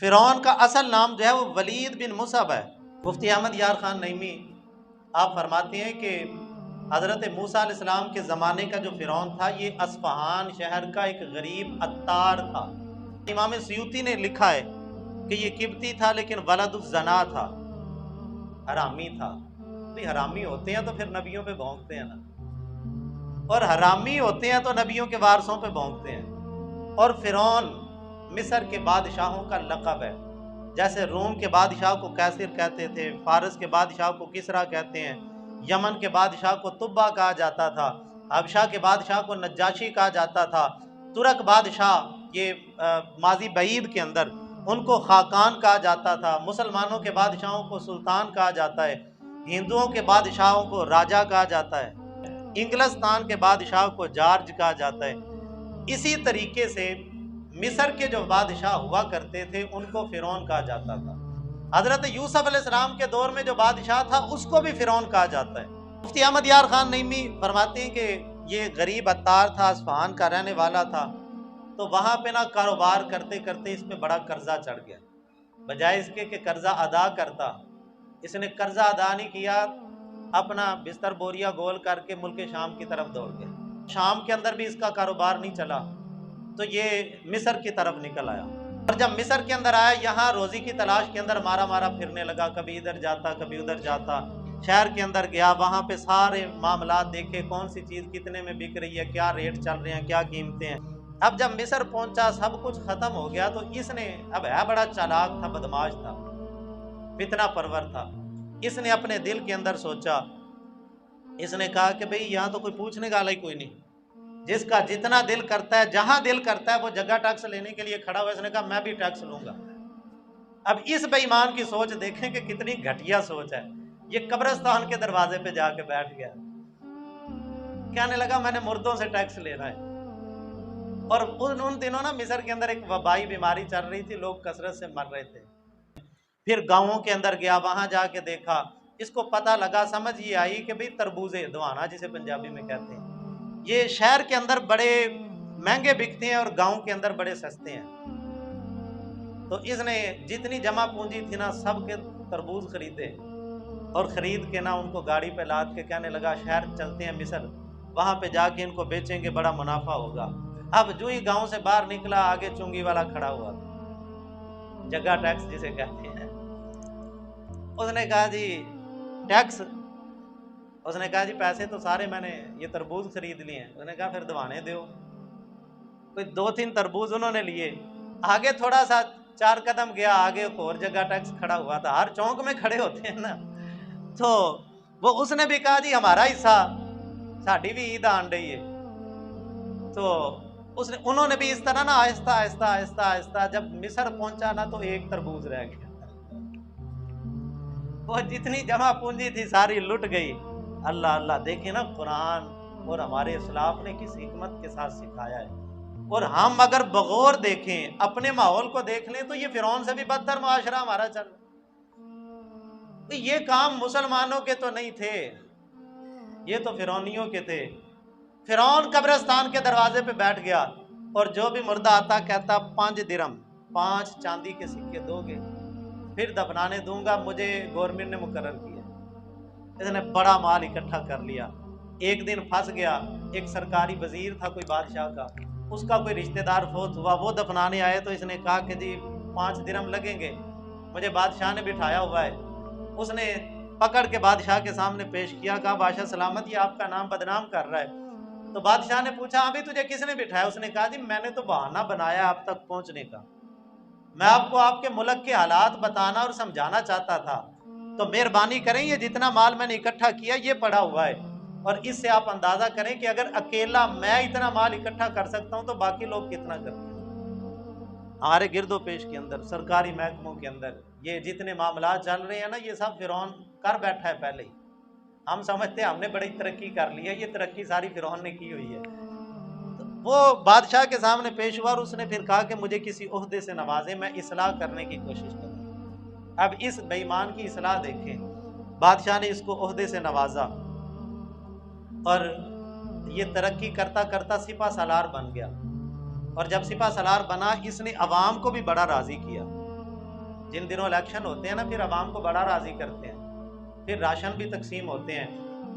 فرعون کا اصل نام جو ہے وہ ولید بن مصعب ہے۔ مفتی احمد یار خان نعیمی آپ فرماتے ہیں کہ حضرت موسیٰ علیہ السلام کے زمانے کا جو فرعون تھا یہ اصفہان شہر کا ایک غریب عطار تھا۔ امام سیوطی نے لکھا ہے کہ یہ قبطی تھا لیکن ولد الزنا تھا، حرامی تھا۔ بھی حرامی ہوتے ہیں تو پھر نبیوں پہ بھونکتے ہیں نا، اور حرامی ہوتے ہیں تو نبیوں کے وارثوں پہ بھونکتے ہیں۔ اور فرعون مصر کے بادشاہوں کا لقب ہے، جیسے روم کے بادشاہ کو کیسر کہتے تھے، فارس کے بادشاہ کو کسرا کہتے ہیں، یمن کے بادشاہ کو تبا کہا جاتا تھا، حبشہ کے بادشاہ کو نجاشی کہا جاتا تھا، ترک بادشاہ یہ ماضی بعید کے اندر ان کو خاقان کہا جاتا تھا، مسلمانوں کے بادشاہوں کو سلطان کہا جاتا ہے، ہندوؤں کے بادشاہوں کو راجا کہا جاتا ہے، انگلستان کے بادشاہ کو جارج کہا جاتا ہے۔ اسی طریقے سے مصر کے جو بادشاہ ہوا کرتے تھے ان کو فرعون کہا جاتا تھا۔ حضرت یوسف علیہ السلام کے دور میں جو بادشاہ تھا اس کو بھی فرعون کہا جاتا ہے۔ مفتی احمد یار خان نعیمی فرماتے ہیں کہ یہ غریب عطار تھا، اصفہان کا رہنے والا تھا، تو وہاں پہ کاروبار کرتے کرتے اس پہ بڑا قرضہ چڑھ گیا۔ بجائے اس کے کہ قرضہ ادا کرتا، اس نے قرضہ ادا نہیں کیا، اپنا بستر بوریا گول کر کے ملک شام کی طرف دوڑ گیا۔ شام کے اندر بھی اس کا کاروبار نہیں چلا تو یہ مصر کی طرف نکل آیا، اور جب مصر کے اندر آیا یہاں روزی کی تلاش کے اندر مارا مارا پھرنے لگا، کبھی ادھر جاتا کبھی ادھر جاتا، شہر کے اندر گیا، وہاں پہ سارے معاملات دیکھے، کون سی چیز کتنے میں بک رہی ہے، کیا ریٹ چل رہے ہیں، کیا قیمتیں ہیں۔ اب جب مصر پہنچا سب کچھ ختم ہو گیا تو اس نے، اب ہے بڑا چالاک تھا، بدماش تھا، فتنہ پرور تھا، اس نے اپنے دل کے اندر سوچا، اس نے کہا کہ بھئی یہاں تو کوئی پوچھنے کا کوئی نہیں، جس کا جتنا دل کرتا ہے، جہاں دل کرتا ہے وہ جگہ ٹیکس لینے کے لیے کھڑا ہوا۔ اس نے کہا میں بھی ٹیکس لوں گا۔ اب اس بے ایمان کی سوچ دیکھیں کہ کتنی گھٹیا سوچ ہے۔ یہ قبرستان کے دروازے پہ جا کے بیٹھ گیا، کہنے لگا میں نے مردوں سے ٹیکس لینا ہے۔ اور ان دنوں مصر کے اندر ایک وبائی بیماری چل رہی تھی، لوگ کثرت سے مر رہے تھے۔ پھر گاؤں کے اندر گیا، وہاں جا کے دیکھا، اس کو پتہ لگا، سمجھ یہ آئی کہ بھئی تربوزے دوانا جسے پنجابی میں کہتے ہیں، یہ شہر کے اندر بڑے مہنگے بکتے ہیں اور گاؤں کے اندر بڑے سستے ہیں۔ تو اس نے جتنی جمع پونجی تھی سب کے تربوز خریدے، اور خرید کے ان کو گاڑی پہ لاد کے کہنے لگا شہر چلتے ہیں مصر، وہاں پہ جا کے ان کو بیچیں گے، بڑا منافع ہوگا۔ اب جو ہی گاؤں سے باہر نکلا، آگے چنگی والا کھڑا ہوا تھا، جگہ ٹیکس جسے کہتے ہیں۔ اس نے کہا جی ٹیکس، اس نے کہا جی پیسے تو سارے میں نے یہ تربوز خرید لیے ہیں۔ اس نے کہا پھر دوانے دیو۔ کوئی 2-3 تربوز انہوں نے لیے، آگے تھوڑا سا 4 قدم گیا، آگے ایک اور جگہ ٹیکس کھڑا ہوا تھا، ہر چونک میں کھڑے ہوتے ہیں نا، تو وہ اس نے بھی کہا جی ہمارا حصہ، ساڑھی بھی عید آن رہی ہے۔ تو انہوں نے بھی اس طرح آہستہ آہستہ آہستہ آہستہ جب مصر پہنچا تو ایک تربوز رہ گیا، وہ جتنی جمع پونجی تھی ساری لٹ گئی۔ اللہ اللہ، دیکھیں قرآن اور ہمارے اسلاف نے کس حکمت کے ساتھ سکھایا ہے۔ اور ہم اگر بغور دیکھیں، اپنے ماحول کو دیکھ لیں تو یہ فرعون سے بھی بدتر معاشرہ ہمارا چل رہا۔ یہ کام مسلمانوں کے تو نہیں تھے، یہ تو فرعونیوں کے تھے۔ فرعون قبرستان کے دروازے پہ بیٹھ گیا، اور جو بھی مردہ آتا کہتا 5 درم، 5 چاندی کے سکے دو گے پھر دفنانے دوں گا، مجھے گورنمنٹ نے مقرر کیا۔ اس نے بڑا مال اکٹھا کر لیا۔ ایک دن پھنس گیا، ایک سرکاری وزیر تھا کوئی بادشاہ کا، اس کا کوئی رشتہ دار فوت ہوا، وہ دفنانے آئے تو اس نے کہا کہ جی 5 درم لگیں گے، مجھے بادشاہ نے بٹھایا ہوا ہے۔ اس نے پکڑ کے بادشاہ کے سامنے پیش کیا، کہا بادشاہ سلامت، یہ آپ کا نام بدنام کر رہا ہے۔ تو بادشاہ نے پوچھا ابھی تجھے کس نے بٹھایا؟ اس نے کہا جی میں نے تو بہانہ بنایا آپ تک پہنچنے کا، میں آپ کو آپ کے ملک کے حالات بتانا اور سمجھانا چاہتا تھا، تو مہربانی کریں یہ جتنا مال میں نے اکٹھا کیا یہ پڑا ہوا ہے، اور اس سے آپ اندازہ کریں کہ اگر اکیلا میں اتنا مال اکٹھا کر سکتا ہوں تو باقی لوگ کتنا کرتے ہیں۔ ہمارے گرد و پیش کے اندر، سرکاری محکموں کے اندر یہ جتنے معاملات چل رہے ہیں یہ سب فرعون کر بیٹھا ہے پہلے ہی۔ ہم سمجھتے ہیں ہم نے بڑی ترقی کر لی ہے، یہ ترقی ساری فرعون نے کی ہوئی ہے۔ وہ بادشاہ کے سامنے پیش ہوا، اور اس نے پھر کہا کہ مجھے کسی عہدے سے نوازیں، میں اصلاح کرنے کی کوشش کروں۔ اب اس بے ایمان کی اصلاح دیکھیں، بادشاہ نے اس کو عہدے سے نوازا، اور یہ ترقی کرتا کرتا سپہ سالار بن گیا، اور جب سپہ سالار بنا اس نے عوام کو بھی بڑا راضی کیا۔ جن دنوں الیکشن ہوتے ہیں نا پھر عوام کو بڑا راضی کرتے ہیں، پھر راشن بھی تقسیم ہوتے ہیں،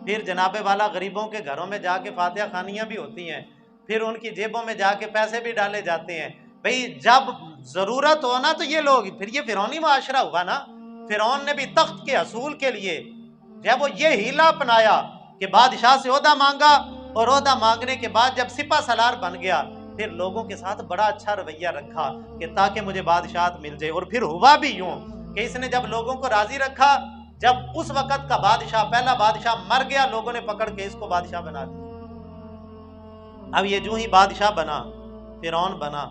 پھر جناب والا غریبوں کے گھروں میں جا کے فاتحہ خوانیاں بھی ہوتی ہیں، پھر ان کی جیبوں میں جا کے پیسے بھی ڈالے جاتے ہیں۔ بھئی جب ضرورت ہو نا تو یہ لوگ، پھر یہ فرعونی معاشرہ ہوا نا۔ فرعون نے بھی تخت کے حصول کے لیے جب وہ یہ ہیلہ اپنایا کہ بادشاہ سے عہدہ مانگا، اور عہدہ مانگنے کے بعد جب سپہ سالار بن گیا پھر لوگوں کے ساتھ بڑا اچھا رویہ رکھا کہ تاکہ مجھے بادشاہت مل جائے۔ اور پھر ہوا بھی یوں کہ اس نے جب لوگوں کو راضی رکھا، جب اس وقت کا بادشاہ، پہلا بادشاہ مر گیا، لوگوں نے پکڑ کے اس کو بادشاہ بنا دیا۔ اب یہ جو ہی بادشاہ بنا، فرعون بنا،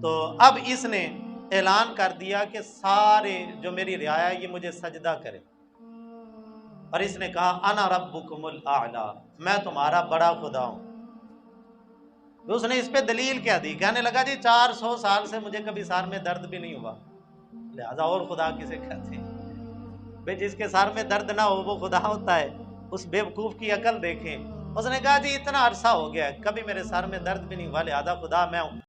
تو اب اس نے اعلان کر دیا کہ سارے جو میری رعایا ہے یہ مجھے سجدہ کرے، اور اس نے کہا انا ربکم الاعلی، میں تمہارا بڑا خدا ہوں۔ تو اس نے اس پہ دلیل کیا دی؟ کہنے لگا جی 400 سال سے مجھے کبھی سر میں درد بھی نہیں ہوا، لہذا اور خدا کسے کہتے ہیں؟ بھئی جس کے سر میں درد نہ ہو وہ خدا ہوتا ہے؟ اس بیوقوف کی عقل دیکھیں۔ اس نے کہا جی اتنا عرصہ ہو گیا ہے کبھی میرے سر میں درد بھی نہیں ہوا، لہذا خدا میں ہوں۔